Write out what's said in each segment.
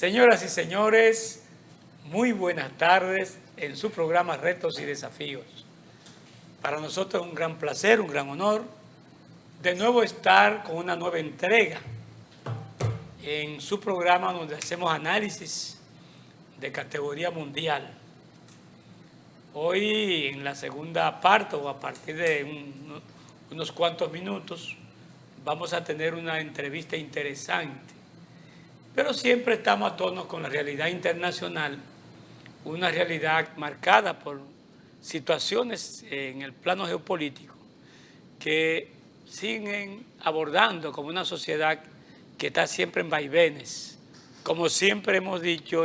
Señoras y señores, muy buenas tardes en su programa Retos y Desafíos. Para nosotros es un gran placer, un gran honor, de nuevo estar con una nueva entrega en su programa donde hacemos análisis de categoría mundial. Hoy, en la segunda parte o a partir de unos cuantos minutos, vamos a tener una entrevista interesante. Pero siempre estamos a tono con la realidad internacional, una realidad marcada por situaciones en el plano geopolítico que siguen abordando como una sociedad que está siempre en vaivenes. Como siempre hemos dicho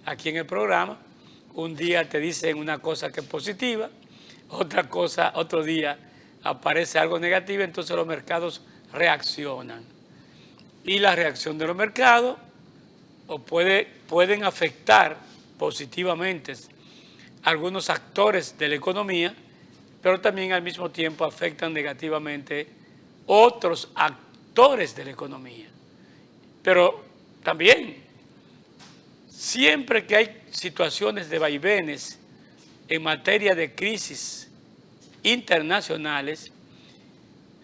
aquí en el programa, un día te dicen una cosa que es positiva, otro día aparece algo negativo, entonces los mercados reaccionan. Y la reacción de los mercados pueden afectar positivamente a algunos actores de la economía, pero también al mismo tiempo afectan negativamente otros actores de la economía. Pero también, siempre que hay situaciones de vaivenes en materia de crisis internacionales,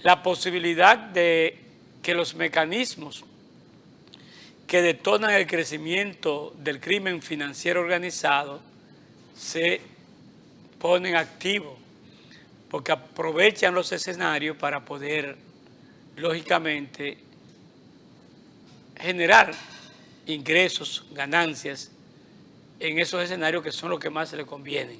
la posibilidad de que los mecanismos que detonan el crecimiento del crimen financiero organizado se ponen activos, porque aprovechan los escenarios para poder, lógicamente, generar ingresos, ganancias en esos escenarios que son los que más le convienen.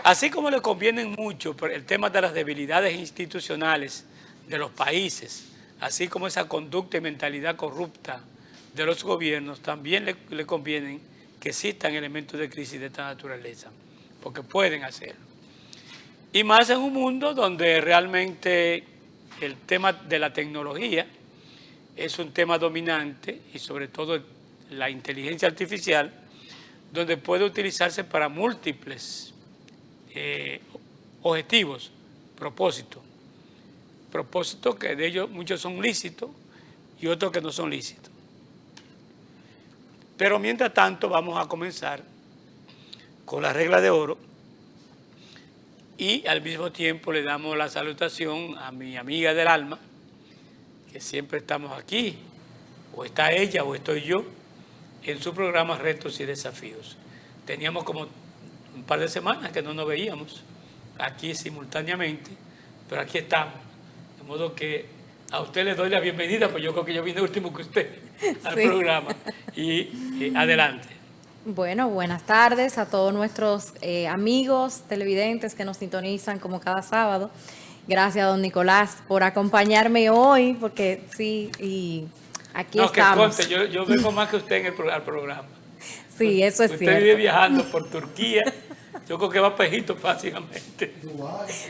Así como le convienen mucho por el tema de las debilidades institucionales de los países, así como esa conducta y mentalidad corrupta de los gobiernos, también le convienen que existan elementos de crisis de esta naturaleza, porque pueden hacerlo. Y más en un mundo donde realmente el tema de la tecnología es un tema dominante, y sobre todo la inteligencia artificial, donde puede utilizarse para múltiples objetivos, propósitos que de ellos muchos son lícitos y otros que no son lícitos. Pero mientras tanto vamos a comenzar con la regla de oro y al mismo tiempo le damos la salutación a mi amiga del alma, que siempre estamos aquí, o está ella o estoy yo, en su programa Retos y Desafíos. Teníamos como un par de semanas que no nos veíamos aquí simultáneamente, pero aquí estamos. De modo que a usted le doy la bienvenida, pues yo creo que yo vine último que usted al programa. Y adelante. Bueno, buenas tardes a todos nuestros amigos televidentes que nos sintonizan como cada sábado. Gracias, don Nicolás, por acompañarme hoy, porque sí, y aquí estamos. Que conste, yo vengo más que usted al programa. Sí, eso es usted cierto. Usted vive viajando por Turquía. Yo creo que va pejito fácilmente.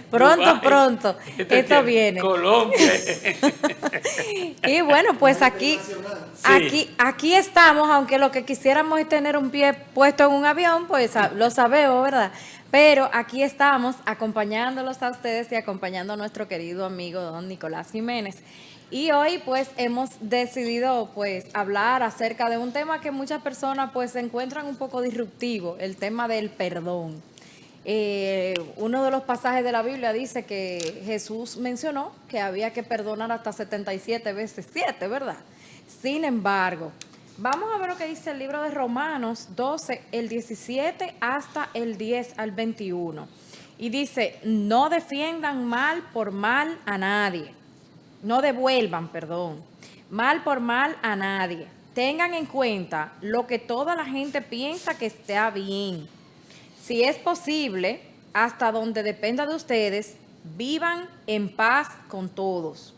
Pronto. Esto viene. Colombia. Y bueno, pues aquí estamos, aunque lo que quisiéramos es tener un pie puesto en un avión, pues lo sabemos, ¿verdad? Pero aquí estamos acompañándolos a ustedes y acompañando a nuestro querido amigo don Nicolás Jiménez. Y hoy pues hemos decidido pues hablar acerca de un tema que muchas personas pues se encuentran un poco disruptivo, el tema del perdón. Uno de los pasajes de la Biblia dice que Jesús mencionó que había que perdonar hasta 77 veces 7, ¿verdad? Sin embargo, vamos a ver lo que dice el libro de Romanos 12, el 17 hasta el 10 al 21. Y dice, no defiendan mal por mal a nadie. No devuelvan, mal por mal a nadie. Tengan en cuenta lo que toda la gente piensa que está bien. Si es posible, hasta donde dependa de ustedes, vivan en paz con todos.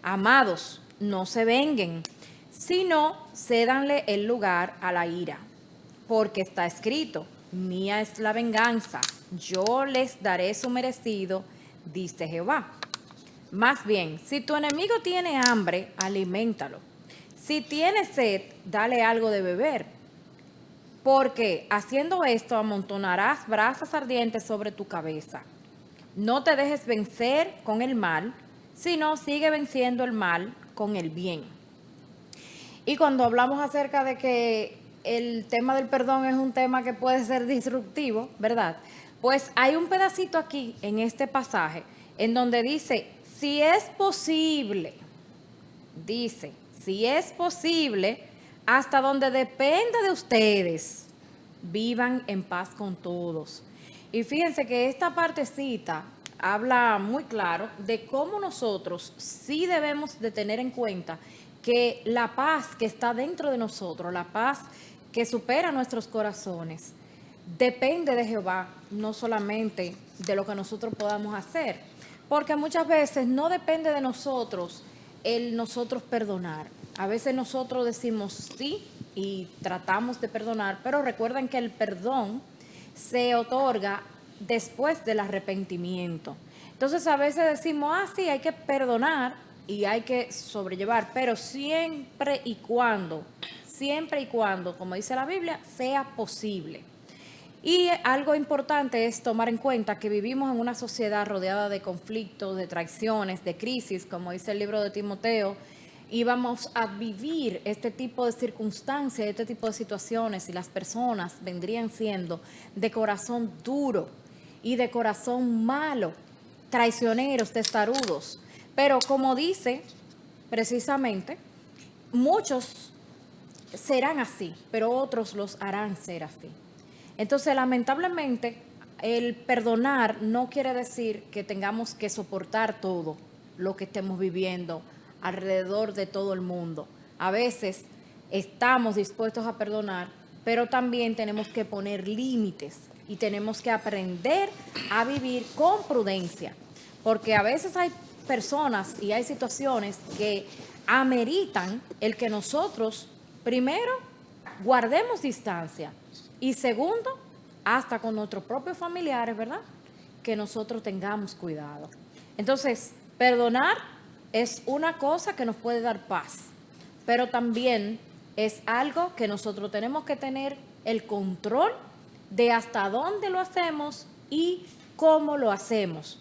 Amados, no se venguen, sino cédanle el lugar a la ira. Porque está escrito, mía es la venganza, yo les daré su merecido, dice Jehová. Más bien, si tu enemigo tiene hambre, aliméntalo. Si tiene sed, dale algo de beber. Porque haciendo esto amontonarás brasas ardientes sobre tu cabeza. No te dejes vencer con el mal, sino sigue venciendo el mal con el bien. Y cuando hablamos acerca de que el tema del perdón es un tema que puede ser disruptivo, ¿verdad? Pues hay un pedacito aquí en este pasaje en donde dice, si es posible, hasta donde dependa de ustedes, vivan en paz con todos. Y fíjense que esta partecita habla muy claro de cómo nosotros sí debemos de tener en cuenta que la paz que está dentro de nosotros, la paz que supera nuestros corazones, depende de Jehová, no solamente de lo que nosotros podamos hacer, porque muchas veces no depende de nosotros el nosotros perdonar. A veces nosotros decimos sí y tratamos de perdonar, pero recuerden que el perdón se otorga después del arrepentimiento. Entonces a veces decimos, sí, hay que perdonar y hay que sobrellevar, pero siempre y cuando, como dice la Biblia, sea posible. Y algo importante es tomar en cuenta que vivimos en una sociedad rodeada de conflictos, de traiciones, de crisis, como dice el libro de Timoteo, y vamos a vivir este tipo de circunstancias, este tipo de situaciones, y las personas vendrían siendo de corazón duro y de corazón malo, traicioneros, testarudos. Pero como dice precisamente, muchos serán así, pero otros los harán ser así. Entonces, lamentablemente, el perdonar no quiere decir que tengamos que soportar todo lo que estemos viviendo alrededor de todo el mundo. A veces estamos dispuestos a perdonar, pero también tenemos que poner límites y tenemos que aprender a vivir con prudencia, porque a veces hay personas y hay situaciones que ameritan el que nosotros, primero, guardemos distancia y segundo, hasta con nuestros propios familiares, ¿verdad? Que nosotros tengamos cuidado. Entonces, perdonar es una cosa que nos puede dar paz, pero también es algo que nosotros tenemos que tener el control de hasta dónde lo hacemos y cómo lo hacemos.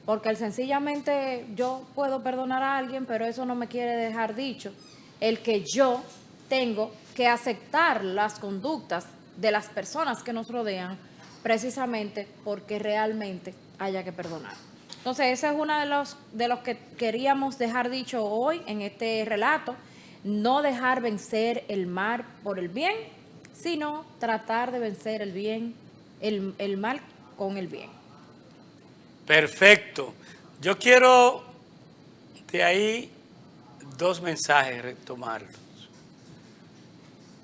Porque sencillamente yo puedo perdonar a alguien, pero eso no me quiere dejar dicho el que yo tengo que aceptar las conductas de las personas que nos rodean precisamente porque realmente haya que perdonar. Entonces, ese es uno de los que queríamos dejar dicho hoy en este relato, no dejar vencer el mal por el bien, sino tratar de vencer el bien, el mal con el bien. Perfecto. Yo quiero de ahí dos mensajes retomarlos.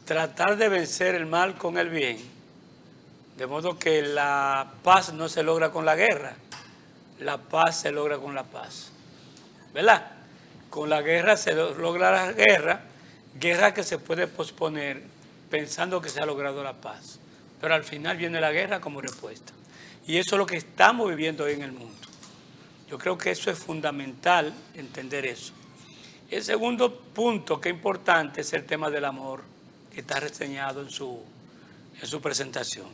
Tratar de vencer el mal con el bien, de modo que la paz no se logra con la guerra, la paz se logra con la paz, ¿verdad? Con la guerra se logra la guerra, guerra que se puede posponer pensando que se ha logrado la paz, pero al final viene la guerra como respuesta. Y eso es lo que estamos viviendo hoy en el mundo. Yo creo que eso es fundamental, entender eso. El segundo punto que es importante es el tema del amor, que está reseñado en su presentación.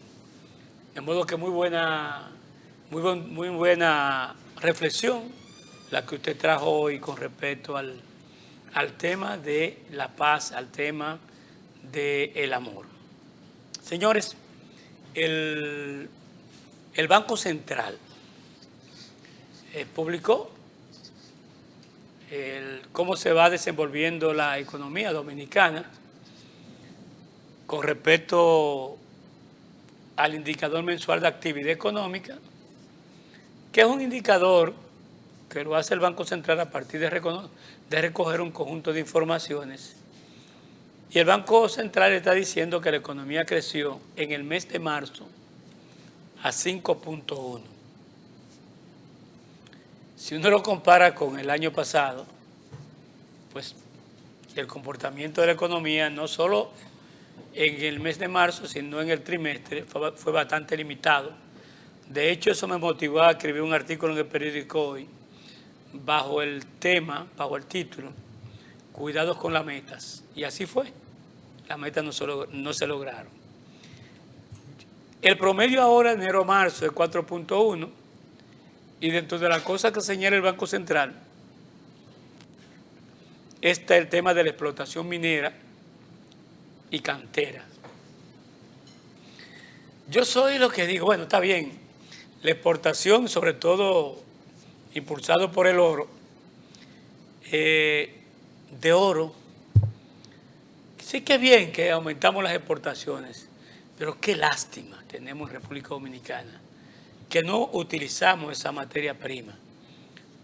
De modo que muy buena reflexión la que usted trajo hoy con respecto al tema de la paz, al tema del amor. Señores, el Banco Central publicó cómo se va desenvolviendo la economía dominicana con respecto al indicador mensual de actividad económica, que es un indicador que lo hace el Banco Central a partir de recoger un conjunto de informaciones. Y el Banco Central está diciendo que la economía creció en el mes de marzo a 5.1. Si uno lo compara con el año pasado, pues el comportamiento de la economía no solo en el mes de marzo, sino en el trimestre, fue bastante limitado. De hecho, eso me motivó a escribir un artículo en el periódico Hoy, bajo el título, Cuidados con las metas. Y así fue. Las metas no se lograron. El promedio ahora, enero-marzo, es 4.1, y dentro de las cosas que señala el Banco Central, está el tema de la explotación minera, y canteras. Yo soy lo que digo, bueno, está bien, la exportación, sobre todo impulsado por el oro, de oro, sí que es bien que aumentamos las exportaciones, pero qué lástima tenemos en República Dominicana que no utilizamos esa materia prima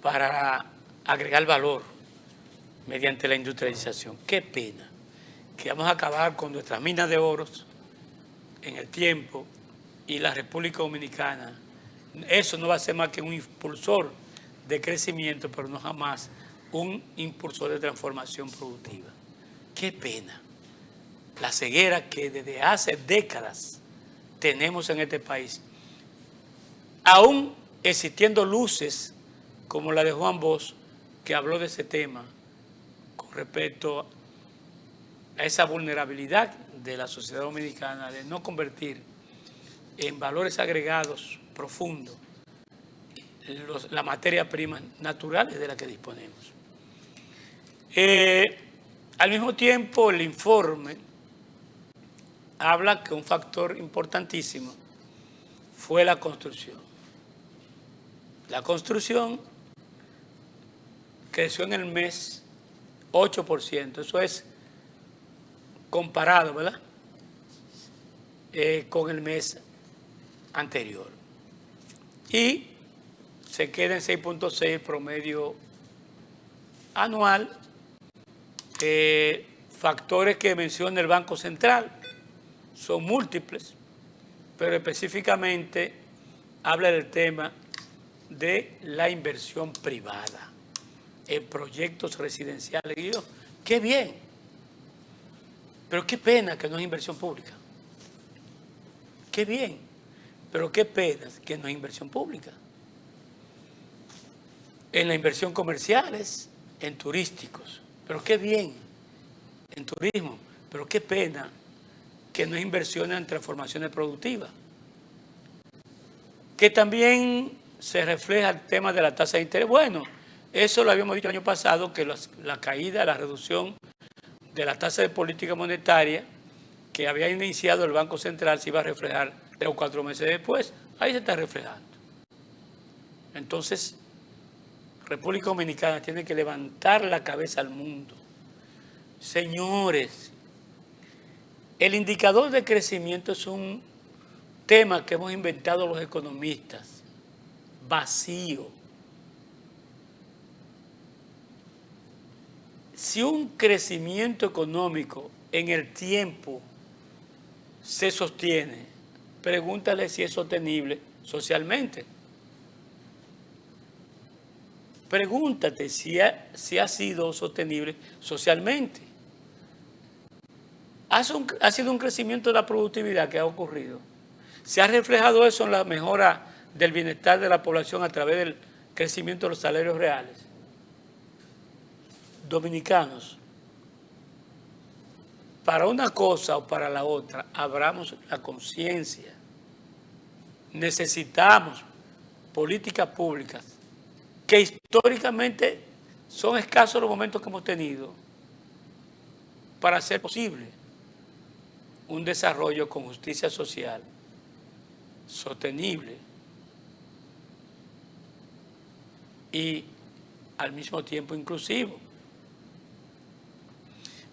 para agregar valor mediante la industrialización. Qué pena que vamos a acabar con nuestras minas de oro en el tiempo y la República Dominicana. Eso no va a ser más que un impulsor de crecimiento, pero no jamás un impulsor de transformación productiva. Qué pena la ceguera que desde hace décadas tenemos en este país. Aún existiendo luces como la de Juan Bosch, que habló de ese tema con respecto a esa vulnerabilidad de la sociedad dominicana de no convertir en valores agregados profundos la materia prima naturales de la que disponemos. Al mismo tiempo, el informe habla que un factor importantísimo fue la construcción. La construcción creció en el mes 8%, eso es comparado, ¿verdad?, con el mes anterior. Y se queda en 6.6 promedio anual. Factores que menciona el Banco Central son múltiples, pero específicamente habla del tema de la inversión privada en proyectos residenciales. Y yo, qué bien, pero qué pena que no es inversión pública. Qué bien, pero qué pena que no es inversión pública. En la inversión comerciales, en turísticos, pero qué bien, en turismo, pero qué pena que no es inversión en transformaciones productivas. Que también se refleja el tema de la tasa de interés. Bueno, eso lo habíamos dicho el año pasado, que la caída, la reducción de la tasa de política monetaria que había iniciado el Banco Central se iba a reflejar 3 o 4 meses después. Ahí se está reflejando. Entonces, República Dominicana tiene que levantar la cabeza al mundo. Señores, el indicador de crecimiento es un tema que hemos inventado los economistas, vacío. Si un crecimiento económico en el tiempo se sostiene, pregúntale si es sostenible socialmente. Pregúntate si ha sido sostenible socialmente. Ha sido un crecimiento de la productividad que ha ocurrido. ¿Se ha reflejado eso en la mejora del bienestar de la población a través del crecimiento de los salarios reales? Dominicanos, para una cosa o para la otra, abramos la conciencia. Necesitamos políticas públicas que históricamente son escasos los momentos que hemos tenido para hacer posible un desarrollo con justicia social, sostenible y al mismo tiempo inclusivo.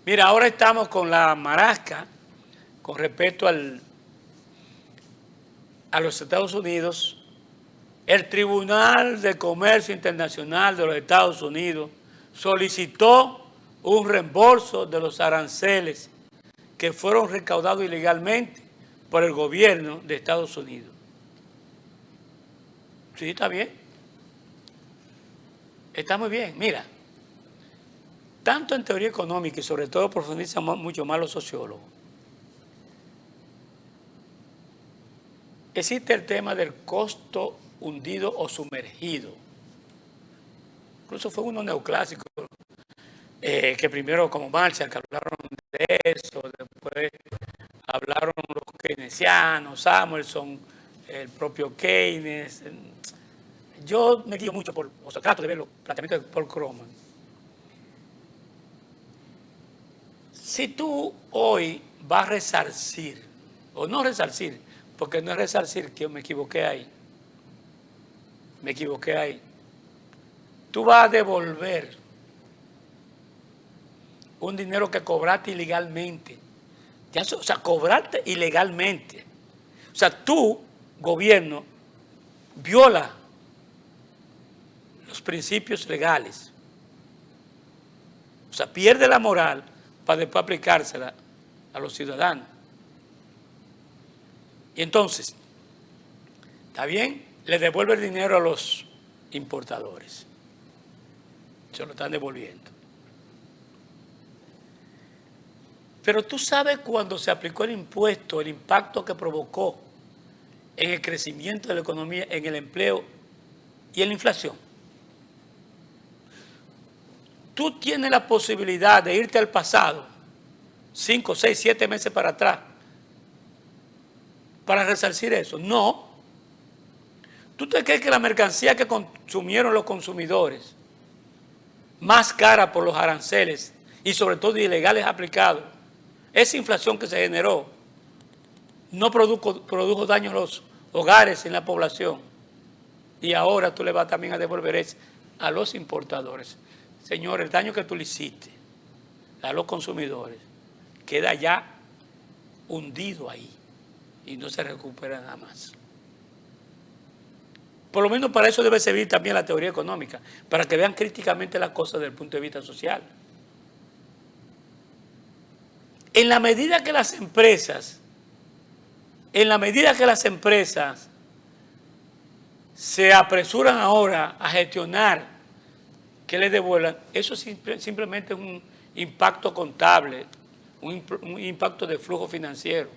Mira, ahora estamos con la marasca con respecto a los Estados Unidos. El Tribunal de Comercio Internacional de los Estados Unidos solicitó un reembolso de los aranceles que fueron recaudados ilegalmente por el gobierno de Estados Unidos. Sí, está bien. Está muy bien. Mira, tanto en teoría económica y sobre todo profundizan mucho más los sociólogos, existe el tema del costo hundido o sumergido. Incluso fue uno neoclásico, que primero como Marshall, que hablaron de eso, después hablaron los keynesianos, Samuelson, el propio Keynes. Yo me guío mucho trato de ver los planteamientos de Paul Krugman. Si tú hoy va a resarcir, o no resarcir, porque no es resarcir, que me equivoqué ahí. Tú vas a devolver un dinero que cobraste ilegalmente. Ya, o sea, cobrarte ilegalmente. O sea, tú, gobierno, viola los principios legales. O sea, pierde la moral para después aplicársela a los ciudadanos. Y entonces, ¿está bien? Le devuelve el dinero a los importadores. Se lo están devolviendo. Pero tú sabes cuando se aplicó el impuesto, el impacto que provocó en el crecimiento de la economía, en el empleo y en la inflación. Tú tienes la posibilidad de irte al pasado, 5, 6, 7 meses para atrás, para resarcir eso. No. ¿Tú te crees que la mercancía que consumieron los consumidores, más cara por los aranceles y sobre todo ilegales aplicados, esa inflación que se generó, no produjo daño a los hogares en la población? Y ahora tú le vas también a devolver eso a los importadores. Señor, el daño que tú le hiciste a los consumidores queda ya hundido ahí y no se recupera nada más. Por lo menos para eso debe servir también la teoría económica, para que vean críticamente las cosas desde el punto de vista social. En la medida que las empresas se apresuran ahora a gestionar que les devuelvan, eso simplemente es un impacto contable, un impacto de flujo financiero.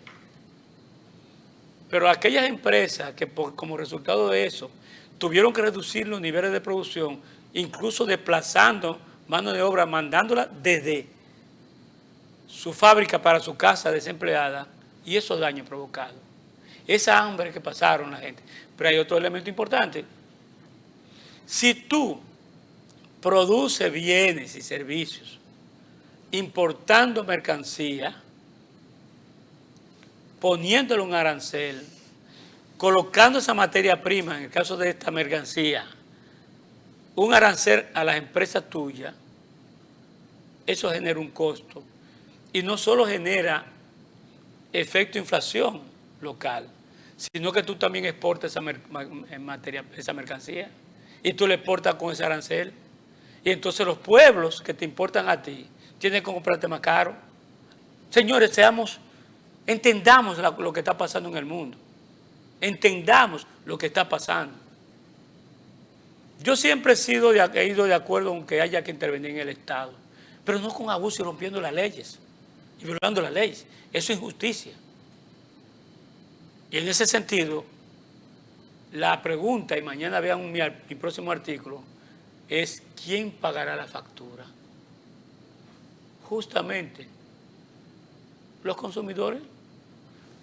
Pero aquellas empresas que como resultado de eso tuvieron que reducir los niveles de producción, incluso desplazando mano de obra, mandándola desde su fábrica para su casa desempleada, y esos daños provocados, esa hambre que pasaron la gente. Pero hay otro elemento importante. Si tú produces bienes y servicios importando mercancía, poniéndole un arancel, colocando esa materia prima, en el caso de esta mercancía, un arancel a las empresas tuyas, eso genera un costo. Y no solo genera efecto inflación local, sino que tú también exportas esa mercancía y tú le exportas con ese arancel. Y entonces los pueblos que te importan a ti tienen que comprarte más caro. Señores, entendamos lo que está pasando en el mundo. Entendamos lo que está pasando. Yo siempre he ido de acuerdo con que haya que intervenir en el Estado, pero no con abuso y rompiendo las leyes y violando las leyes. Eso es injusticia. Y en ese sentido, la pregunta, y mañana vean mi próximo artículo, es ¿quién pagará la factura? Justamente los consumidores.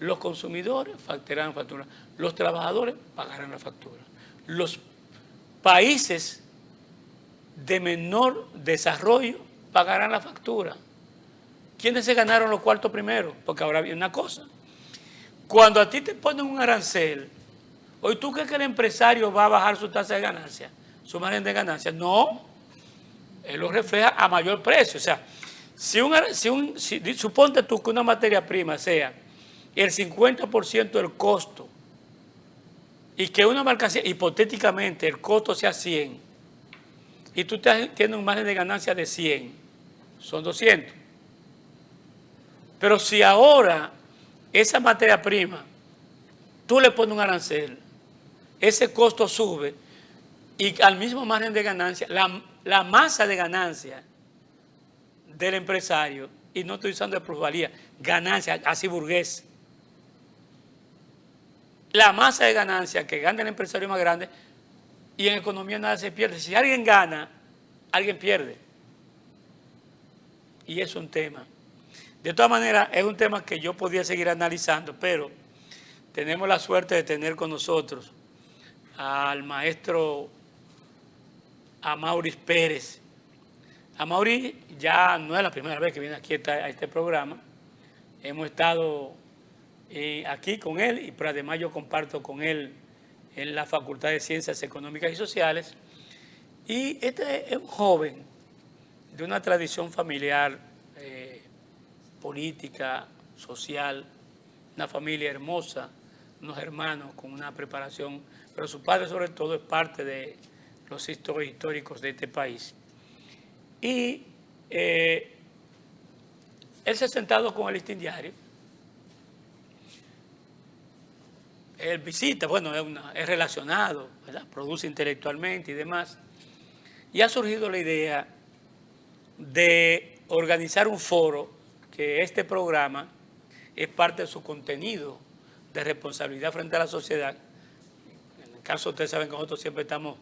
Los consumidores pagarán la factura. Los trabajadores pagarán la factura. Los países de menor desarrollo pagarán la factura. ¿Quiénes se ganaron los cuartos primero? Porque ahora viene una cosa. Cuando a ti te ponen un arancel, ¿hoy tú crees que el empresario va a bajar su tasa de ganancia, su margen de ganancia? No. Él lo refleja a mayor precio. O sea, suponte tú que una materia prima sea el 50% del costo y que una mercancía, hipotéticamente, el costo sea 100 y tú tienes un margen de ganancia de 100, son 200. Pero si ahora esa materia prima, tú le pones un arancel, ese costo sube y al mismo margen de ganancia, la masa de ganancia del empresario, y no estoy usando de plusvalía, ganancia, así burgués, la masa de ganancia que gana el empresario más grande, y en economía nada se pierde. Si alguien gana, alguien pierde. Y es un tema. De todas maneras, es un tema que yo podría seguir analizando, pero tenemos la suerte de tener con nosotros al maestro Amaury Pérez. Amaury ya no es la primera vez que viene aquí a este programa. hemos estado aquí con él, pero además yo comparto con él en la Facultad de Ciencias Económicas y Sociales. Y este es un joven de una tradición familiar, política, social, una familia hermosa, unos hermanos con una preparación, pero su padre sobre todo es parte de los históricos de este país. Y él se ha sentado con el Listín Diario. Él visita, bueno, es relacionado, ¿verdad? Produce intelectualmente y demás. Y ha surgido la idea de organizar un foro, que este programa es parte de su contenido de responsabilidad frente a la sociedad. En el caso, ustedes saben que nosotros siempre estamos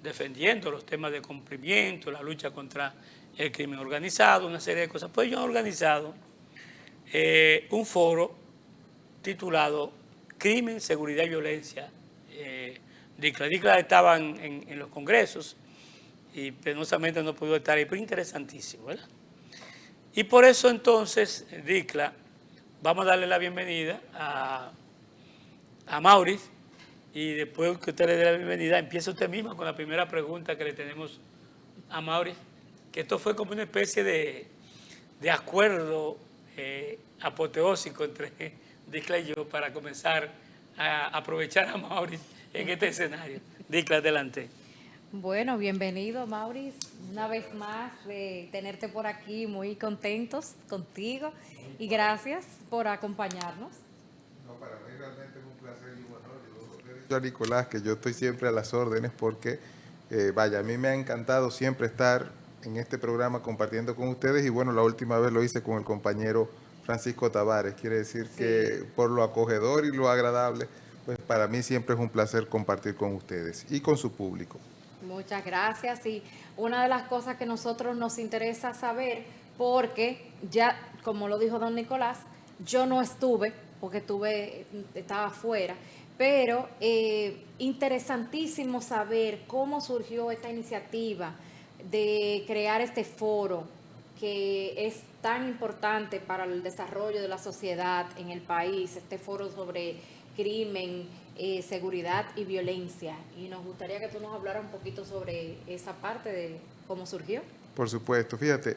defendiendo los temas de cumplimiento, la lucha contra el crimen organizado, una serie de cosas. Pues ellos han organizado un foro titulado Crimen, Seguridad y Violencia. Dicla estaban en los congresos y penosamente no pudo estar ahí, pero interesantísimo, ¿verdad? Y por eso entonces, Dicla, vamos a darle la bienvenida a Maurice, y después que usted le dé la bienvenida, empieza usted misma con la primera pregunta que le tenemos a Maurice, que esto fue como una especie de acuerdo apoteósico entre Dicla y yo para comenzar a aprovechar a Maurice en este escenario. Dicla, adelante. Bueno, bienvenido, Maurice, una vez más de tenerte por aquí, muy contentos contigo y gracias por acompañarnos. No, para mí realmente es un placer y un honor. Yo le he dicho a Nicolás que yo estoy siempre a las órdenes porque, vaya, a mí me ha encantado siempre estar en este programa compartiendo con ustedes y bueno, la última vez lo hice con el compañero Francisco Tavares. Quiere decir que por lo acogedor y lo agradable, pues para mí siempre es un placer compartir con ustedes y con su público. Muchas gracias. Y una de las cosas que nosotros nos interesa saber, porque ya, como lo dijo don Nicolás, yo no estuve, porque estaba afuera, pero interesantísimo saber cómo surgió esta iniciativa de crear este foro que es tan importante para el desarrollo de la sociedad en el país, este foro sobre crimen, seguridad y violencia. Y nos gustaría que tú nos hablaras un poquito sobre esa parte de cómo surgió. Por supuesto, fíjate,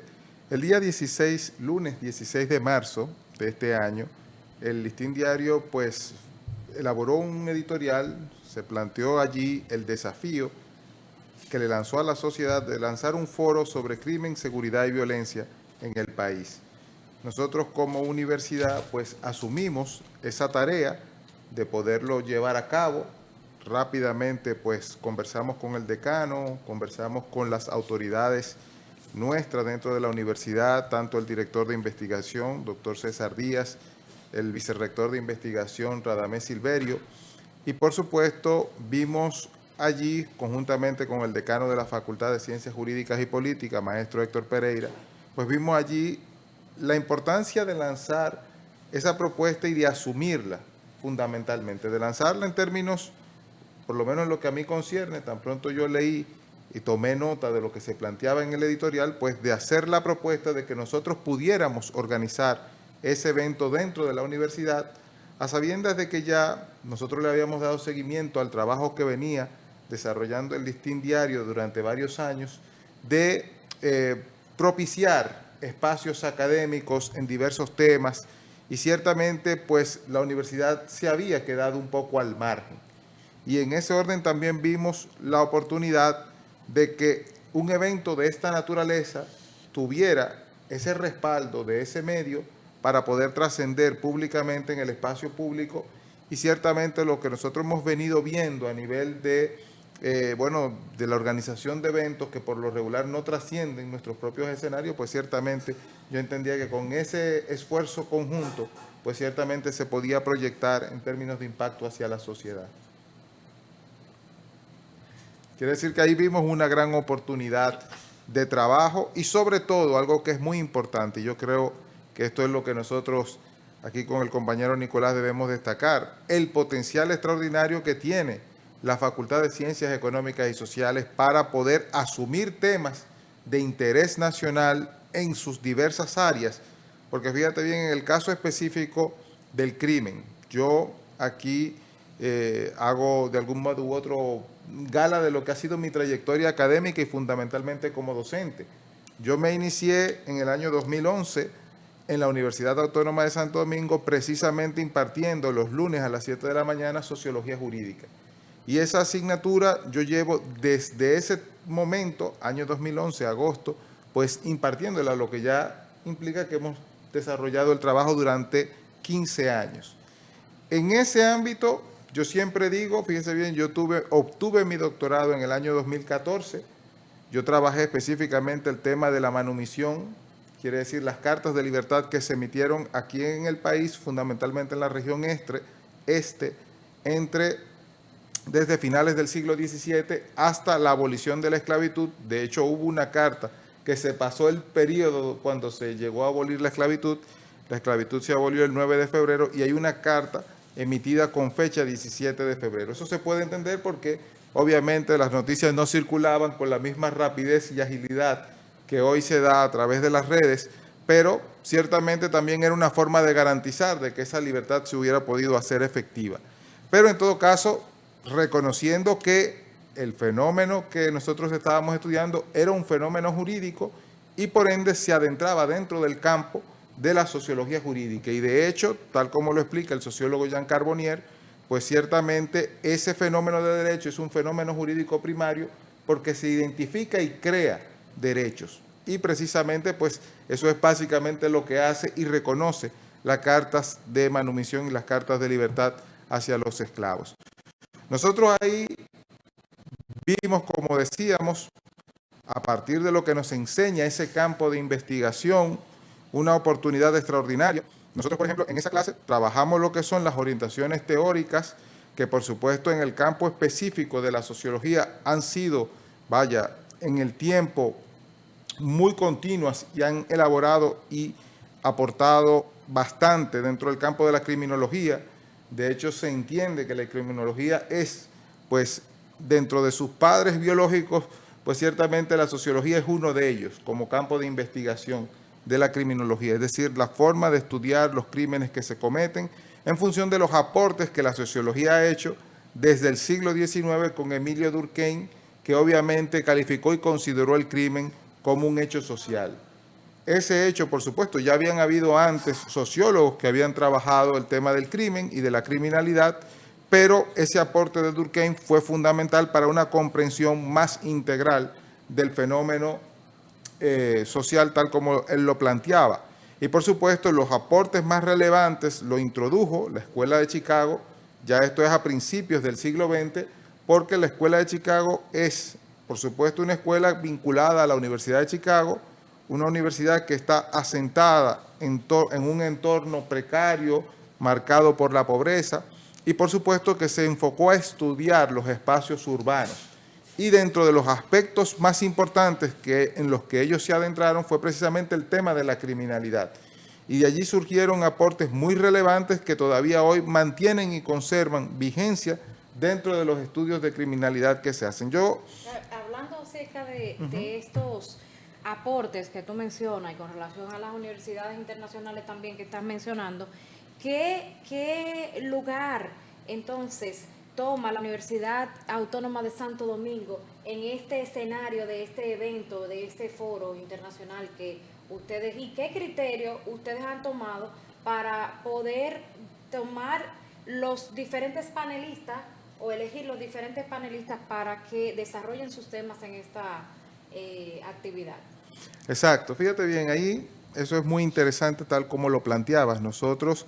el día 16, lunes 16 de marzo de este año, el Listín Diario pues elaboró un editorial, se planteó allí el desafío que le lanzó a la sociedad de lanzar un foro sobre crimen, seguridad y violencia en el país. Nosotros como universidad pues asumimos esa tarea de poderlo llevar a cabo. Rápidamente pues conversamos con el decano, conversamos con las autoridades nuestras dentro de la universidad, tanto el director de investigación, doctor César Díaz, el vicerrector de investigación, Radamés Silverio, y por supuesto vimos allí, conjuntamente con el decano de la Facultad de Ciencias Jurídicas y Políticas, maestro Héctor Pereira, pues vimos allí la importancia de lanzar esa propuesta y de asumirla fundamentalmente, de lanzarla en términos, por lo menos en lo que a mí concierne, tan pronto yo leí y tomé nota de lo que se planteaba en el editorial, pues de hacer la propuesta de que nosotros pudiéramos organizar ese evento dentro de la universidad, a sabiendas de que ya nosotros le habíamos dado seguimiento al trabajo que venía desarrollando el Listín Diario durante varios años, de propiciar espacios académicos en diversos temas, y ciertamente pues la universidad se había quedado un poco al margen. Y en ese orden también vimos la oportunidad de que un evento de esta naturaleza tuviera ese respaldo de ese medio para poder trascender públicamente en el espacio público, y ciertamente lo que nosotros hemos venido viendo a nivel de, de la organización de eventos que por lo regular no trascienden nuestros propios escenarios, pues ciertamente yo entendía que con ese esfuerzo conjunto, pues ciertamente se podía proyectar en términos de impacto hacia la sociedad. Quiere decir que ahí vimos una gran oportunidad de trabajo y sobre todo algo que es muy importante, y yo creo que esto es lo que nosotros aquí con el compañero Nicolás debemos destacar, el potencial extraordinario que tiene la Facultad de Ciencias Económicas y Sociales para poder asumir temas de interés nacional en sus diversas áreas, porque fíjate bien, en el caso específico del crimen, yo aquí hago de algún modo u otro gala de lo que ha sido mi trayectoria académica y fundamentalmente como docente. Yo me inicié en el año 2011 en la Universidad Autónoma de Santo Domingo, precisamente impartiendo los lunes a las 7 de la mañana Sociología Jurídica. Y esa asignatura yo llevo desde ese momento, año 2011, agosto, pues impartiéndola, lo que ya implica que hemos desarrollado el trabajo durante 15 años. En ese ámbito, yo siempre digo, fíjense bien, yo obtuve mi doctorado en el año 2014, yo trabajé específicamente el tema de la manumisión, quiere decir las cartas de libertad que se emitieron aquí en el país, fundamentalmente en la región este, desde finales del siglo XVII hasta la abolición de la esclavitud. De hecho, hubo una carta que se pasó el periodo cuando se llegó a abolir la esclavitud se abolió el 9 de febrero y hay una carta emitida con fecha 17 de febrero. Eso se puede entender porque obviamente las noticias no circulaban con la misma rapidez y agilidad que hoy se da a través de las redes, pero ciertamente también era una forma de garantizar de que esa libertad se hubiera podido hacer efectiva. Pero en todo caso, reconociendo que el fenómeno que nosotros estábamos estudiando era un fenómeno jurídico y por ende se adentraba dentro del campo de la sociología jurídica. Y de hecho, tal como lo explica el sociólogo Jean Carbonnier, pues ciertamente ese fenómeno de derecho es un fenómeno jurídico primario porque se identifica y crea derechos. Y precisamente pues eso es básicamente lo que hace y reconoce las cartas de manumisión y las cartas de libertad hacia los esclavos. Nosotros ahí vimos, como decíamos, a partir de lo que nos enseña ese campo de investigación, una oportunidad extraordinaria. Nosotros, por ejemplo, en esa clase trabajamos lo que son las orientaciones teóricas, que por supuesto en el campo específico de la sociología han sido, en el tiempo muy continuas y han elaborado y aportado bastante dentro del campo de la criminología. De hecho, se entiende que la criminología es, pues, dentro de sus padres biológicos, pues ciertamente la sociología es uno de ellos como campo de investigación de la criminología, es decir, la forma de estudiar los crímenes que se cometen en función de los aportes que la sociología ha hecho desde el siglo XIX con Emilio Durkheim, que obviamente calificó y consideró el crimen como un hecho social. Ese hecho, por supuesto, ya habían habido antes sociólogos que habían trabajado el tema del crimen y de la criminalidad, pero ese aporte de Durkheim fue fundamental para una comprensión más integral del fenómeno social tal como él lo planteaba. Y por supuesto los aportes más relevantes lo introdujo la Escuela de Chicago, ya esto es a principios del siglo XX, porque la Escuela de Chicago es, por supuesto, una escuela vinculada a la Universidad de Chicago, una universidad que está asentada en un entorno precario, marcado por la pobreza, y por supuesto que se enfocó a estudiar los espacios urbanos. Y dentro de los aspectos más importantes en los que ellos se adentraron fue precisamente el tema de la criminalidad. Y de allí surgieron aportes muy relevantes que todavía hoy mantienen y conservan vigencia dentro de los estudios de criminalidad que se hacen. Hablando acerca de estos aportes que tú mencionas y con relación a las universidades internacionales también que estás mencionando, ¿qué lugar entonces toma la Universidad Autónoma de Santo Domingo en este escenario de este evento, de este foro internacional que ustedes, y qué criterio ustedes han tomado para poder tomar los diferentes panelistas o elegir los diferentes panelistas para que desarrollen sus temas en esta actividad? Exacto, fíjate bien, ahí eso es muy interesante tal como lo planteabas. Nosotros,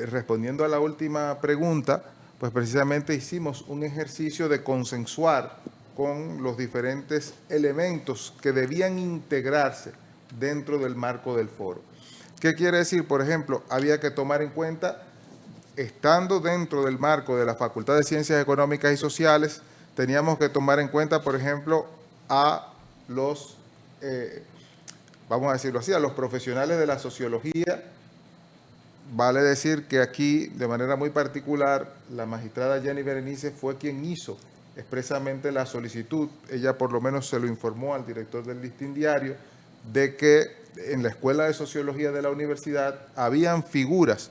respondiendo a la última pregunta, pues precisamente hicimos un ejercicio de consensuar con los diferentes elementos que debían integrarse dentro del marco del foro. ¿Qué quiere decir? Por ejemplo, había que tomar en cuenta, estando dentro del marco de la Facultad de Ciencias Económicas y Sociales, teníamos que tomar en cuenta, por ejemplo, a los, vamos a decirlo así, a los profesionales de la sociología. Vale decir que aquí, de manera muy particular, la magistrada Jenny Berenice fue quien hizo expresamente la solicitud. Ella por lo menos se lo informó al director del Listín Diario de que en la Escuela de Sociología de la universidad habían figuras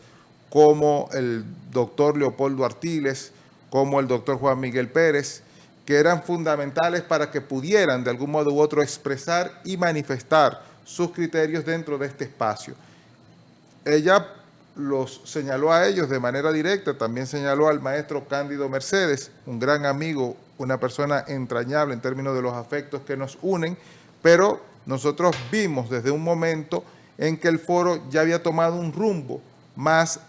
como el doctor Leopoldo Artiles, como el doctor Juan Miguel Pérez, que eran fundamentales para que pudieran de algún modo u otro expresar y manifestar sus criterios dentro de este espacio. Ella los señaló a ellos de manera directa, también señaló al maestro Cándido Mercedes, un gran amigo, una persona entrañable en términos de los afectos que nos unen, pero nosotros vimos desde un momento en que el foro ya había tomado un rumbo más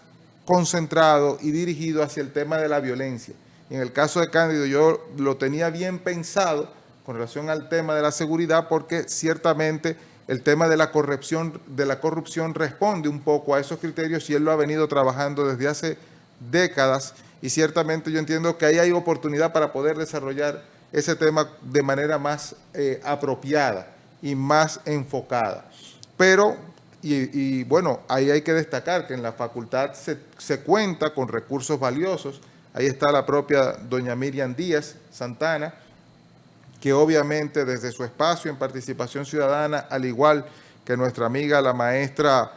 concentrado y dirigido hacia el tema de la violencia. En el caso de Cándido yo lo tenía bien pensado con relación al tema de la seguridad, porque ciertamente el tema de la corrupción responde un poco a esos criterios y él lo ha venido trabajando desde hace décadas, y ciertamente yo entiendo que ahí hay oportunidad para poder desarrollar ese tema de manera más apropiada y más enfocada. Pero, y bueno, ahí hay que destacar que en la facultad se cuenta con recursos valiosos. Ahí está la propia doña Miriam Díaz Santana, que obviamente desde su espacio en participación ciudadana, al igual que nuestra amiga la maestra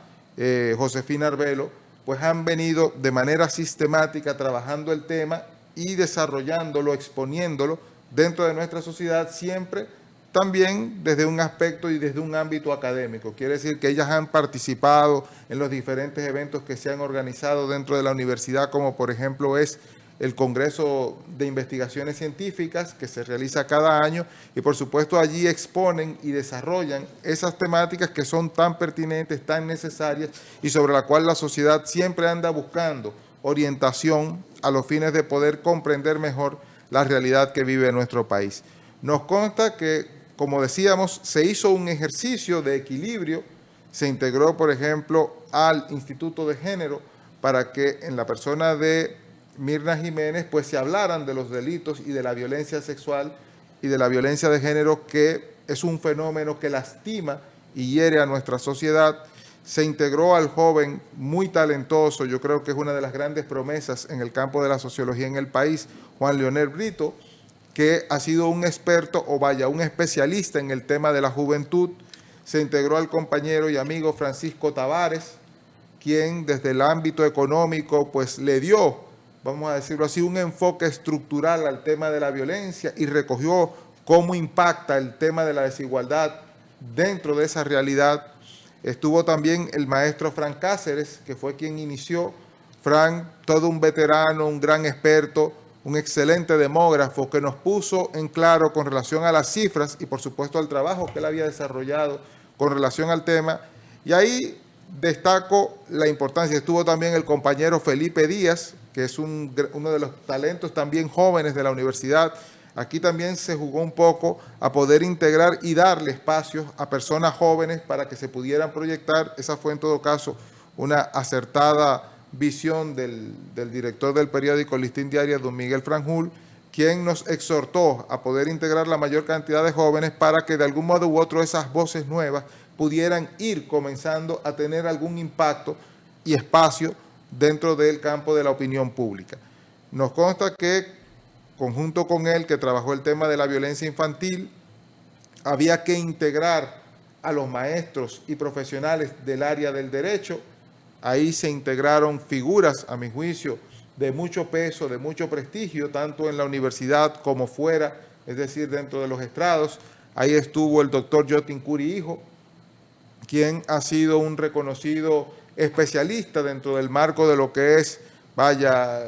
Josefina Arbelo, pues han venido de manera sistemática trabajando el tema y desarrollándolo, exponiéndolo dentro de nuestra sociedad, siempre también desde un aspecto y desde un ámbito académico. Quiere decir que ellas han participado en los diferentes eventos que se han organizado dentro de la universidad, como por ejemplo es el Congreso de Investigaciones Científicas que se realiza cada año, y por supuesto allí exponen y desarrollan esas temáticas que son tan pertinentes, tan necesarias y sobre la cual la sociedad siempre anda buscando orientación a los fines de poder comprender mejor la realidad que vive nuestro país. Nos consta que, como decíamos, se hizo un ejercicio de equilibrio, se integró, por ejemplo, al Instituto de Género para que en la persona de Mirna Jiménez, pues se hablaran de los delitos y de la violencia sexual y de la violencia de género, que es un fenómeno que lastima y hiere a nuestra sociedad. Se integró al joven muy talentoso, yo creo que es una de las grandes promesas en el campo de la sociología en el país, Juan Leonel Brito, que ha sido un experto, o vaya, un especialista en el tema de la juventud. Se integró al compañero y amigo Francisco Tavares, quien desde el ámbito económico pues le dio, vamos a decirlo así, un enfoque estructural al tema de la violencia y recogió cómo impacta el tema de la desigualdad dentro de esa realidad. Estuvo también el maestro Frank Cáceres, que fue quien inició. Frank, todo un veterano, un gran experto, un excelente demógrafo que nos puso en claro con relación a las cifras y por supuesto al trabajo que él había desarrollado con relación al tema. Y ahí destaco la importancia. Estuvo también el compañero Felipe Díaz, que es uno de los talentos también jóvenes de la universidad. Aquí también se jugó un poco a poder integrar y darle espacios a personas jóvenes para que se pudieran proyectar. Esa fue en todo caso una acertada visión del director del periódico Listín Diario, don Miguel Franjul, quien nos exhortó a poder integrar la mayor cantidad de jóvenes para que de algún modo u otro esas voces nuevas pudieran ir comenzando a tener algún impacto y espacio dentro del campo de la opinión pública. Nos consta que, conjunto con él, que trabajó el tema de la violencia infantil, había que integrar a los maestros y profesionales del área del derecho. Ahí se integraron figuras, a mi juicio, de mucho peso, de mucho prestigio, tanto en la universidad como fuera, es decir, dentro de los estrados. Ahí estuvo el doctor Jotin Curi Hijo, quien ha sido un reconocido especialista dentro del marco de lo que es, vaya,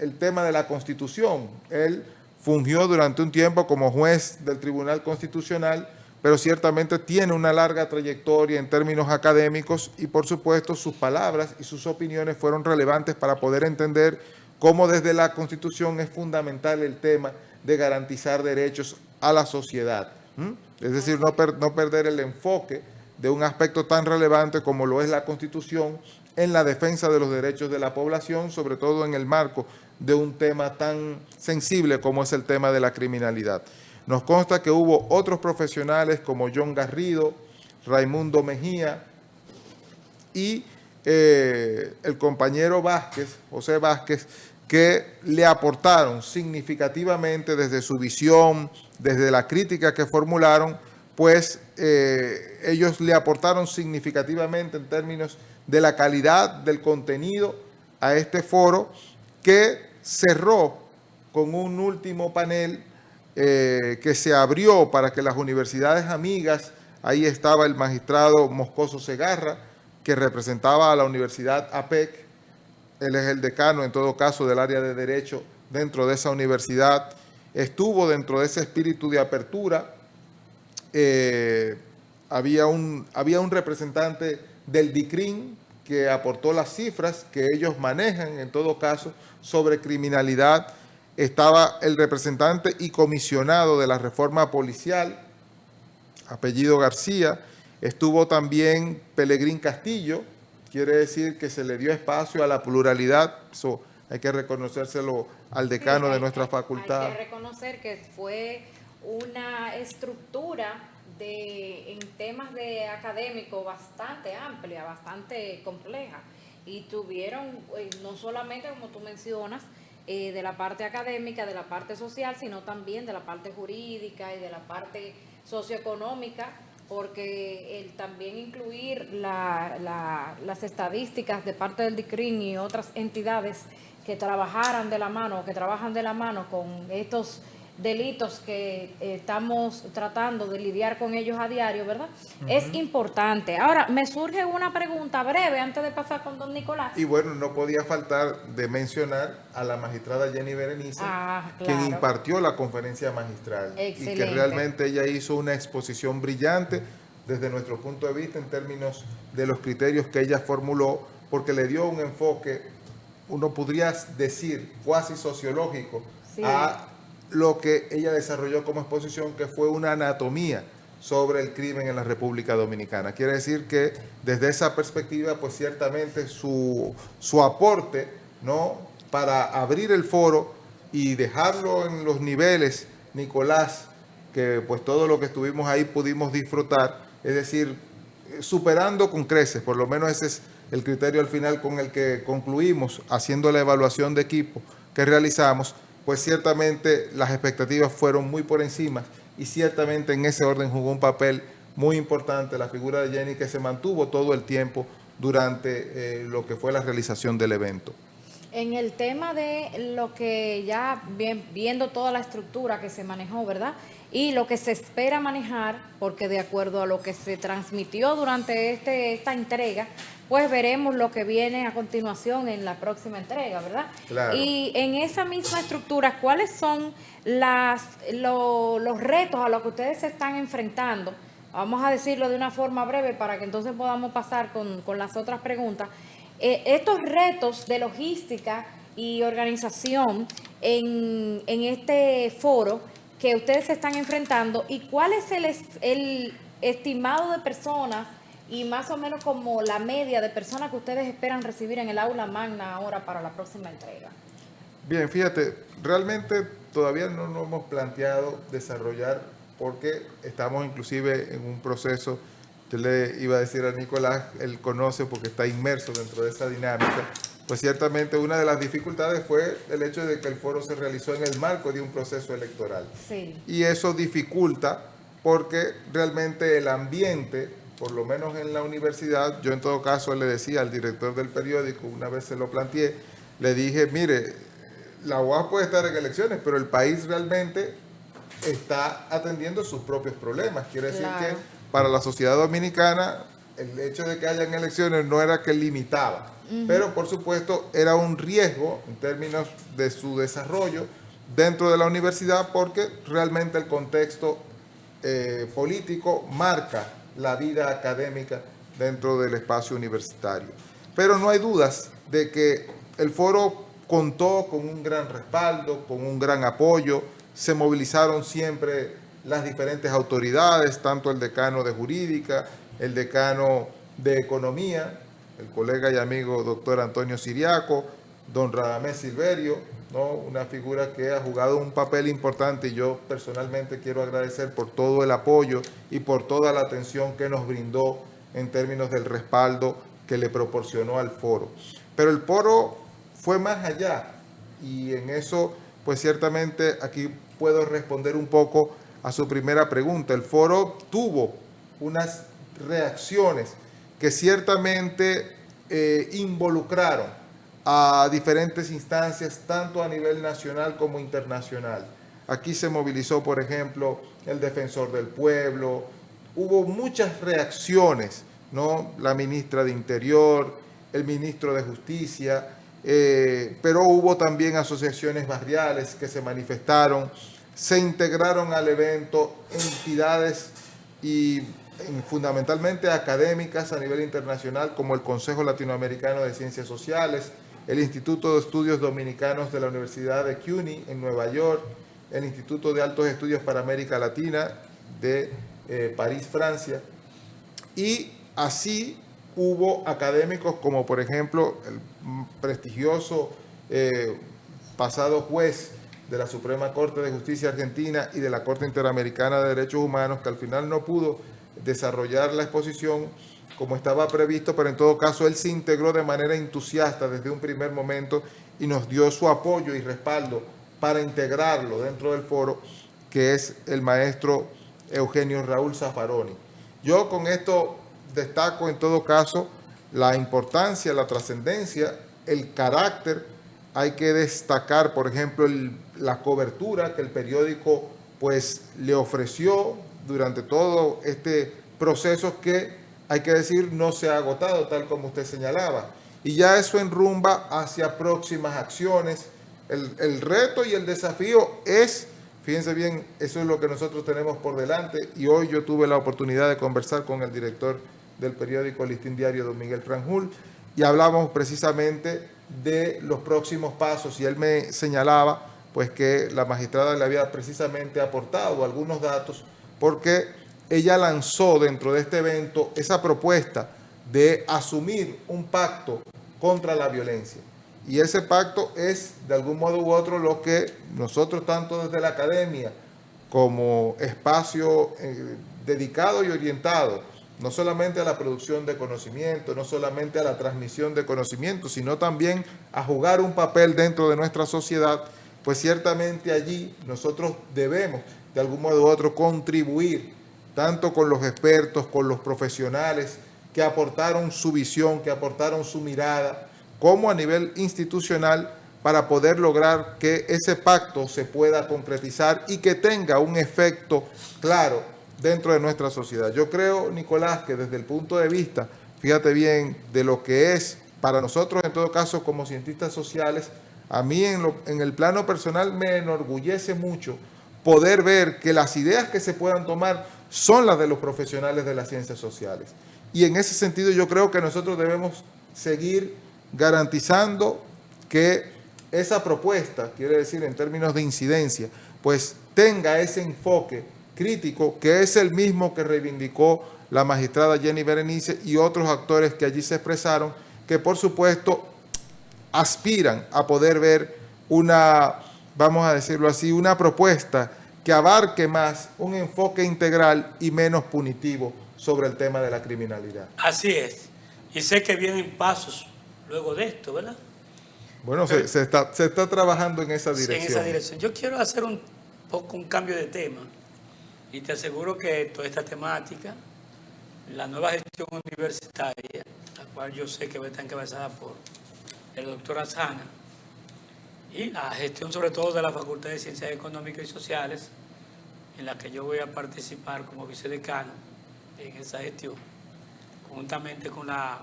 el tema de la Constitución. Él fungió durante un tiempo como juez del Tribunal Constitucional, pero ciertamente tiene una larga trayectoria en términos académicos y, por supuesto, sus palabras y sus opiniones fueron relevantes para poder entender cómo desde la Constitución es fundamental el tema de garantizar derechos a la sociedad. Es decir, no perder el enfoque de un aspecto tan relevante como lo es la Constitución en la defensa de los derechos de la población, sobre todo en el marco de un tema tan sensible como es el tema de la criminalidad. Nos consta que hubo otros profesionales como John Garrido, Raimundo Mejía y el compañero Vázquez, José Vázquez, que le aportaron significativamente desde su visión, desde la crítica que formularon, pues ellos le aportaron significativamente en términos de la calidad del contenido a este foro, que cerró con un último panel que se abrió para que las universidades amigas, ahí estaba el magistrado Moscoso Segarra, que representaba a la Universidad APEC, él es el decano en todo caso del área de Derecho dentro de esa universidad, estuvo dentro de ese espíritu de apertura. Había un representante del DICRIN que aportó las cifras que ellos manejan en todo caso sobre criminalidad. Estaba el representante y comisionado de la reforma policial, apellido García. Estuvo también Pelegrín Castillo, quiere decir que se le dio espacio a la pluralidad. Eso hay que reconocérselo al decano de nuestra facultad. Hay que reconocer que fue una estructura en temas de académico bastante amplia, bastante compleja, y tuvieron no solamente, como tú mencionas, de la parte académica, de la parte social, sino también de la parte jurídica y de la parte socioeconómica, porque el también incluir las estadísticas de parte del DICRIN y otras entidades que trabajaran de la mano o que trabajan de la mano con estos delitos que estamos tratando de lidiar con ellos a diario, ¿verdad? Es importante. Ahora, me surge una pregunta breve antes de pasar con don Nicolás. Y bueno, no podía faltar de mencionar a la magistrada Jenny Berenice, claro, quien impartió la conferencia magistral. Excelente. Y que realmente ella hizo una exposición brillante desde nuestro punto de vista en términos de los criterios que ella formuló, porque le dio un enfoque, uno podría decir, cuasi sociológico, sí, a lo que ella desarrolló como exposición, que fue una anatomía sobre el crimen en la República Dominicana. Quiere decir que desde esa perspectiva, pues ciertamente su aporte, ¿no?, para abrir el foro y dejarlo en los niveles, Nicolás, que pues todo lo que estuvimos ahí pudimos disfrutar, es decir, superando con creces, por lo menos ese es el criterio al final con el que concluimos haciendo la evaluación de equipo que realizamos, pues ciertamente las expectativas fueron muy por encima y ciertamente en ese orden jugó un papel muy importante la figura de Jenny, que se mantuvo todo el tiempo durante lo que fue la realización del evento. En el tema de lo que ya viendo toda la estructura que se manejó, ¿verdad? Y lo que se espera manejar, porque de acuerdo a lo que se transmitió durante esta entrega, pues veremos lo que viene a continuación en la próxima entrega, ¿verdad? Claro. Y en esa misma estructura, ¿cuáles son los retos a los que ustedes se están enfrentando? Vamos a decirlo de una forma breve para que entonces podamos pasar con las otras preguntas. Estos retos de logística y organización en este foro que ustedes se están enfrentando, y cuál es el estimado de personas y más o menos como la media de personas que ustedes esperan recibir en el aula magna ahora para la próxima entrega. Bien, fíjate, realmente todavía no nos hemos planteado desarrollar, porque estamos inclusive en un proceso. Yo le iba a decir a Nicolás, él conoce porque está inmerso dentro de esa dinámica, pues ciertamente una de las dificultades fue el hecho de que el foro se realizó en el marco de un proceso electoral. Sí. Y eso dificulta porque realmente el ambiente, por lo menos en la universidad, yo en todo caso le decía al director del periódico, una vez se lo planteé, le dije, mire, la UAS puede estar en elecciones, pero el país realmente está atendiendo sus propios problemas. Quiere decir que para la sociedad dominicana el hecho de que hayan elecciones no era que limitaba, pero por supuesto era un riesgo en términos de su desarrollo dentro de la universidad, porque realmente el contexto político marca la vida académica dentro del espacio universitario. Pero no hay dudas de que el foro contó con un gran respaldo, con un gran apoyo, se movilizaron siempre las diferentes autoridades, tanto el decano de Jurídica, el decano de Economía, el colega y amigo doctor Antonio Siriaco, don Radamés Silverio, ¿no?, una figura que ha jugado un papel importante, y yo personalmente quiero agradecer por todo el apoyo y por toda la atención que nos brindó en términos del respaldo que le proporcionó al foro. Pero el foro fue más allá, y en eso pues ciertamente aquí puedo responder un poco a su primera pregunta. El foro tuvo unas reacciones que ciertamente involucraron a diferentes instancias, tanto a nivel nacional como internacional. Aquí se movilizó, por ejemplo, el Defensor del Pueblo, hubo muchas reacciones, ¿no? La ministra de Interior, el ministro de Justicia, pero hubo también asociaciones barriales que se manifestaron, se integraron al evento entidades y fundamentalmente académicas a nivel internacional como el Consejo Latinoamericano de Ciencias Sociales, el Instituto de Estudios Dominicanos de la Universidad de CUNY en Nueva York, el Instituto de Altos Estudios para América Latina de París, Francia, y así hubo académicos como por ejemplo el prestigioso pasado juez de la Suprema Corte de Justicia Argentina y de la Corte Interamericana de Derechos Humanos, que al final no pudo desarrollar la exposición como estaba previsto, pero en todo caso él se integró de manera entusiasta desde un primer momento y nos dio su apoyo y respaldo para integrarlo dentro del foro, que es el maestro Eugenio Raúl Zaffaroni. Yo con esto destaco en todo caso la importancia, la trascendencia, el carácter. Hay que destacar, por ejemplo, la cobertura que el periódico pues le ofreció durante todo este proceso que, hay que decir, no se ha agotado, tal como usted señalaba. Y ya eso enrumba hacia próximas acciones. El reto y el desafío es, fíjense bien, eso es lo que nosotros tenemos por delante. Y hoy yo tuve la oportunidad de conversar con el director del periódico Listín Diario, don Miguel Franjul, y hablamos precisamente de los próximos pasos. Y él me señalaba pues que la magistrada le había precisamente aportado algunos datos, porque ella lanzó dentro de este evento esa propuesta de asumir un pacto contra la violencia. Y ese pacto es, de algún modo u otro, lo que nosotros, tanto desde la academia como espacio dedicado y orientado, no solamente a la producción de conocimiento, no solamente a la transmisión de conocimiento, sino también a jugar un papel dentro de nuestra sociedad, pues ciertamente allí nosotros debemos, de algún modo u otro, contribuir tanto con los expertos, con los profesionales que aportaron su visión, que aportaron su mirada, como a nivel institucional, para poder lograr que ese pacto se pueda concretizar y que tenga un efecto claro dentro de nuestra sociedad. Yo creo, Nicolás, que desde el punto de vista, fíjate bien, de lo que es para nosotros, en todo caso, como cientistas sociales, a mí en el plano personal me enorgullece mucho poder ver que las ideas que se puedan tomar son las de los profesionales de las ciencias sociales. Y en ese sentido yo creo que nosotros debemos seguir garantizando que esa propuesta, quiere decir en términos de incidencia, pues tenga ese enfoque crítico que es el mismo que reivindicó la magistrada Jenny Berenice y otros actores que allí se expresaron, que por supuesto aspiran a poder ver una, vamos a decirlo así, una propuesta que abarque más un enfoque integral y menos punitivo sobre el tema de la criminalidad. Así es. Y sé que vienen pasos luego de esto, ¿verdad? Bueno, se está trabajando en esa dirección. Sí, en esa dirección. Yo quiero hacer un poco un cambio de tema y te aseguro que toda esta temática, la nueva gestión universitaria, la cual yo sé que va a estar encabezada por el doctor Azana, y la gestión sobre todo de la Facultad de Ciencias Económicas y Sociales, en la que yo voy a participar como vicedecano en esa gestión, conjuntamente con la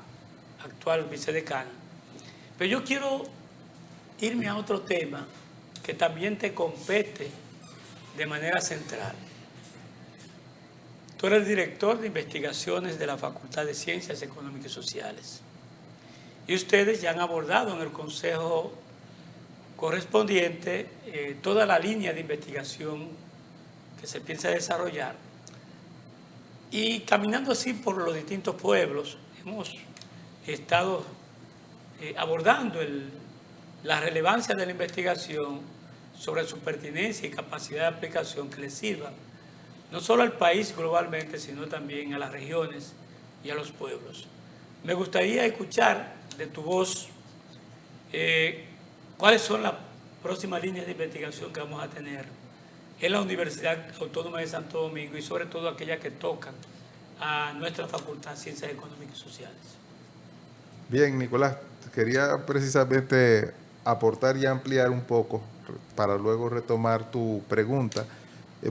actual vicedecana. Pero yo quiero irme a otro tema que también te compete de manera central. Tú eres director de investigaciones de la Facultad de Ciencias Económicas y Sociales. Y ustedes ya han abordado en el Consejo correspondiente toda la línea de investigación que se piensa desarrollar. Y caminando así por los distintos pueblos, hemos estado abordando la relevancia de la investigación sobre su pertinencia y capacidad de aplicación que le sirva no solo al país globalmente, sino también a las regiones y a los pueblos. Me gustaría escuchar de tu voz cuáles son las próximas líneas de investigación que vamos a tener en la Universidad Autónoma de Santo Domingo y sobre todo aquellas que tocan a nuestra Facultad de Ciencias Económicas y Sociales. Bien, Nicolás, quería precisamente aportar y ampliar un poco para luego retomar tu pregunta.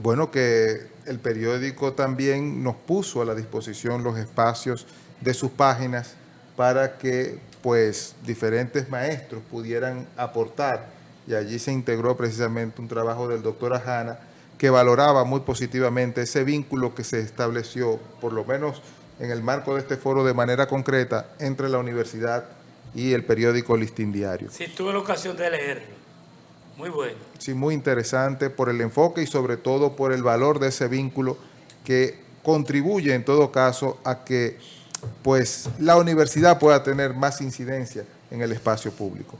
Bueno, que el periódico también nos puso a la disposición los espacios de sus páginas para que pues diferentes maestros pudieran aportar, y allí se integró precisamente un trabajo del doctor Ajana que valoraba muy positivamente ese vínculo que se estableció, por lo menos en el marco de este foro de manera concreta, entre la universidad y el periódico Listín Diario. Sí, tuve la ocasión de leerlo. Muy bueno. Sí, muy interesante por el enfoque y sobre todo por el valor de ese vínculo que contribuye en todo caso a que pues la universidad pueda tener más incidencia en el espacio público.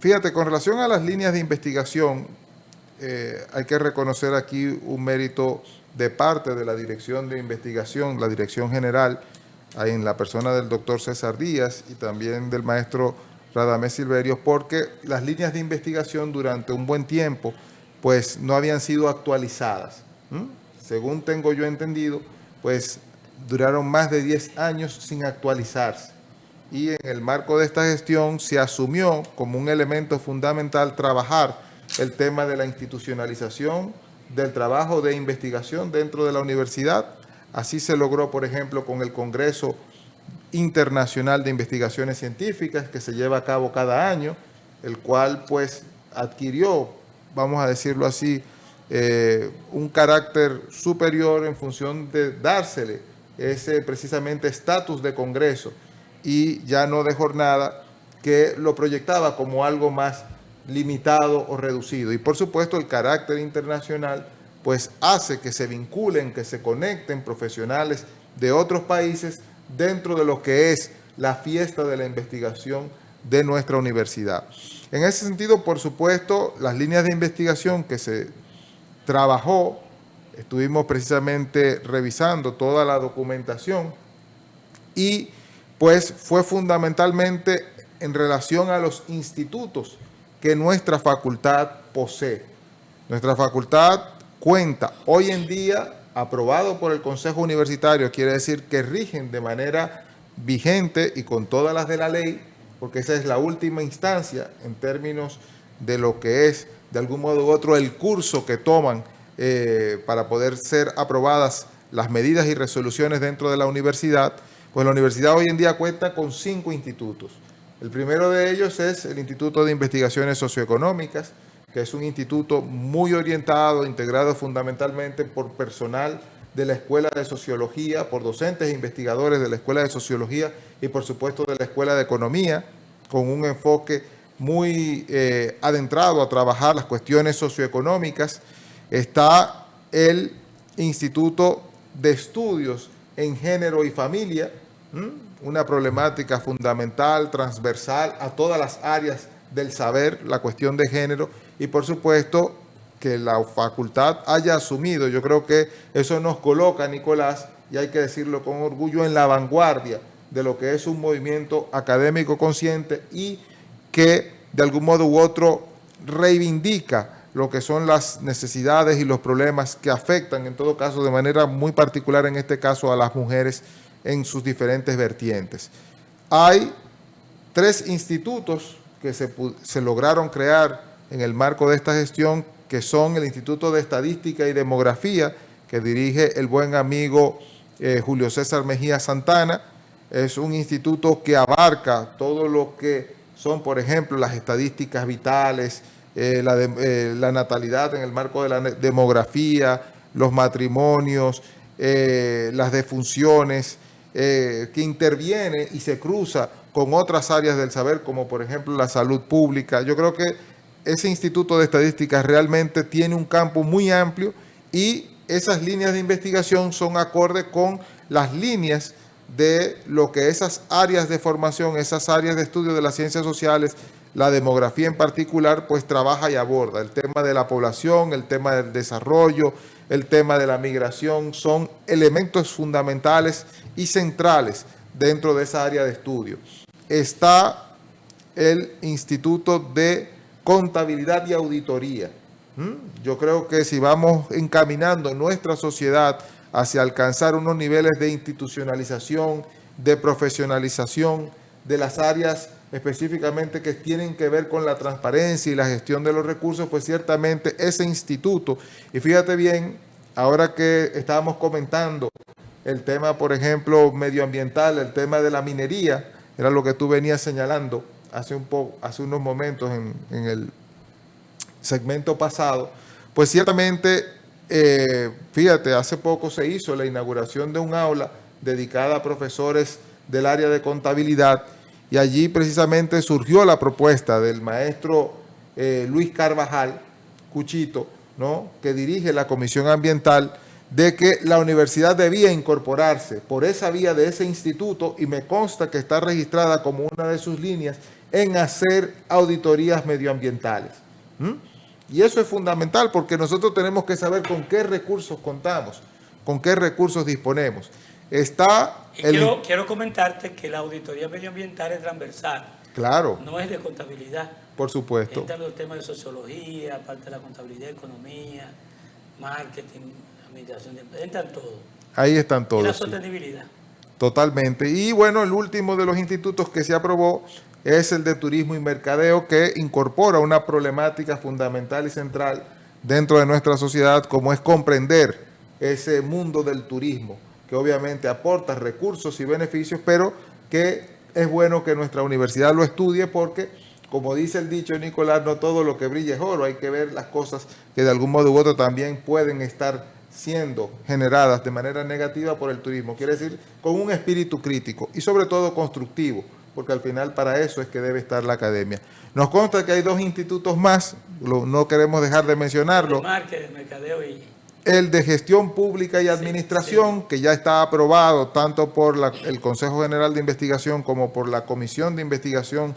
Fíjate, con relación a las líneas de investigación, hay que reconocer aquí un mérito de parte de la Dirección de Investigación, la Dirección General, en la persona del doctor César Díaz y también del maestro Radamés Silverio, porque las líneas de investigación durante un buen tiempo pues no habían sido actualizadas. Según tengo yo entendido, pues duraron más de 10 años sin actualizarse. Y en el marco de esta gestión se asumió como un elemento fundamental trabajar el tema de la institucionalización del trabajo de investigación dentro de la universidad. Así se logró, por ejemplo, con el Congreso Internacional de Investigaciones Científicas que se lleva a cabo cada año, el cual pues adquirió, vamos a decirlo así, un carácter superior en función de dársele ese precisamente estatus de congreso y ya no de jornada, que lo proyectaba como algo más limitado o reducido. Y por supuesto el carácter internacional pues hace que se vinculen, que se conecten profesionales de otros países dentro de lo que es la fiesta de la investigación de nuestra universidad. En ese sentido, por supuesto, las líneas de investigación que se trabajó, estuvimos precisamente revisando toda la documentación y pues fue fundamentalmente en relación a los institutos que nuestra facultad posee. Nuestra facultad cuenta hoy en día, aprobado por el Consejo Universitario, quiere decir que rigen de manera vigente y con todas las de la ley, porque esa es la última instancia en términos de lo que es, de algún modo u otro, el curso que toman para poder ser aprobadas las medidas y resoluciones dentro de la universidad. Pues la universidad hoy en día cuenta con 5 institutos. El primero de ellos es el Instituto de Investigaciones Socioeconómicas, que es un instituto muy orientado, integrado fundamentalmente por personal de la Escuela de Sociología, por docentes e investigadores de la Escuela de Sociología y por supuesto de la Escuela de Economía, con un enfoque muy adentrado a trabajar las cuestiones socioeconómicas. Está el Instituto de Estudios en Género y Familia, una problemática fundamental, transversal a todas las áreas del saber, la cuestión de género, y por supuesto que la facultad haya asumido, yo creo que eso nos coloca, Nicolás, y hay que decirlo con orgullo, en la vanguardia de lo que es un movimiento académico consciente y que de algún modo u otro reivindica lo que son las necesidades y los problemas que afectan en todo caso de manera muy particular en este caso a las mujeres en sus diferentes vertientes. Hay 3 institutos que se lograron crear en el marco de esta gestión, que son el Instituto de Estadística y Demografía, que dirige el buen amigo Julio César Mejía Santana. Es un instituto que abarca todo lo que son, por ejemplo, las estadísticas vitales, la natalidad en el marco de la demografía, los matrimonios, las defunciones, que interviene y se cruza con otras áreas del saber, como por ejemplo la salud pública. Yo creo que ese Instituto de Estadística realmente tiene un campo muy amplio y esas líneas de investigación son acorde con las líneas de lo que esas áreas de formación, esas áreas de estudio de las ciencias sociales, la demografía en particular, pues trabaja y aborda. El tema de la población, el tema del desarrollo, el tema de la migración, son elementos fundamentales y centrales dentro de esa área de estudio. Está el Instituto de Contabilidad y Auditoría, Yo creo que si vamos encaminando nuestra sociedad hacia alcanzar unos niveles de institucionalización, de profesionalización de las áreas específicamente que tienen que ver con la transparencia y la gestión de los recursos, pues ciertamente ese instituto, y fíjate bien, ahora que estábamos comentando el tema, por ejemplo, medioambiental, el tema de la minería, era lo que tú venías señalando hace unos momentos en el segmento pasado, pues ciertamente, fíjate, hace poco se hizo la inauguración de un aula dedicada a profesores del área de contabilidad y allí precisamente surgió la propuesta del maestro Luis Carvajal Cuchito, ¿no?, que dirige la Comisión Ambiental, de que la universidad debía incorporarse por esa vía de ese instituto, y me consta que está registrada como una de sus líneas en hacer auditorías medioambientales. Y eso es fundamental porque nosotros tenemos que saber con qué recursos contamos, con qué recursos disponemos. Quiero comentarte que la auditoría medioambiental es transversal. Claro. No es de contabilidad. Por supuesto. Entran los temas de sociología, aparte de la contabilidad, economía, marketing, administración de empresas, entran todos. Ahí están todos. Y la sostenibilidad. Totalmente. Y bueno, el último de los institutos que se aprobó es el de Turismo y Mercadeo, que incorpora una problemática fundamental y central dentro de nuestra sociedad, como es comprender ese mundo del turismo, que obviamente aporta recursos y beneficios, pero que es bueno que nuestra universidad lo estudie porque, como dice el dicho, Nicolás, no todo lo que brilla es oro, hay que ver las cosas que de algún modo u otro también pueden estar siendo generadas de manera negativa por el turismo. Quiere decir, con un espíritu crítico y sobre todo constructivo, porque al final para eso es que debe estar la academia. Nos consta que hay 2 institutos más, no queremos dejar de mencionarlo. De marketing, de mercadeo y... El de Gestión Pública y Administración, que ya está aprobado tanto por el Consejo General de Investigación como por la Comisión de Investigación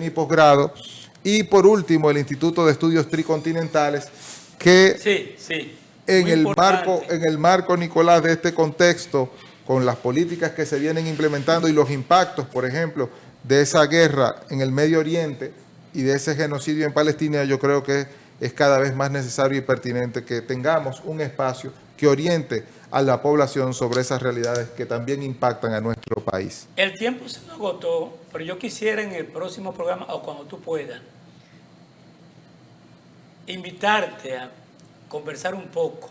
y Posgrado. Y por último, el Instituto de Estudios Tricontinentales, que en el marco, Nicolás, de este contexto, con las políticas que se vienen implementando y los impactos, por ejemplo, de esa guerra en el Medio Oriente y de ese genocidio en Palestina, yo creo que es cada vez más necesario y pertinente que tengamos un espacio que oriente a la población sobre esas realidades que también impactan a nuestro país. El tiempo se nos agotó, pero yo quisiera en el próximo programa, o cuando tú puedas, invitarte a conversar un poco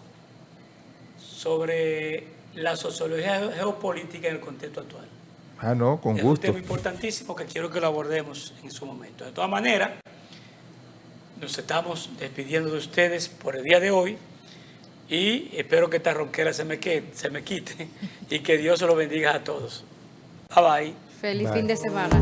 sobre la sociología geopolítica en el contexto actual. No, con gusto. Es un tema importantísimo que quiero que lo abordemos en su momento. De todas maneras, nos estamos despidiendo de ustedes por el día de hoy y espero que esta ronquera se me quite y que Dios se lo bendiga a todos. Bye bye. Feliz fin de semana.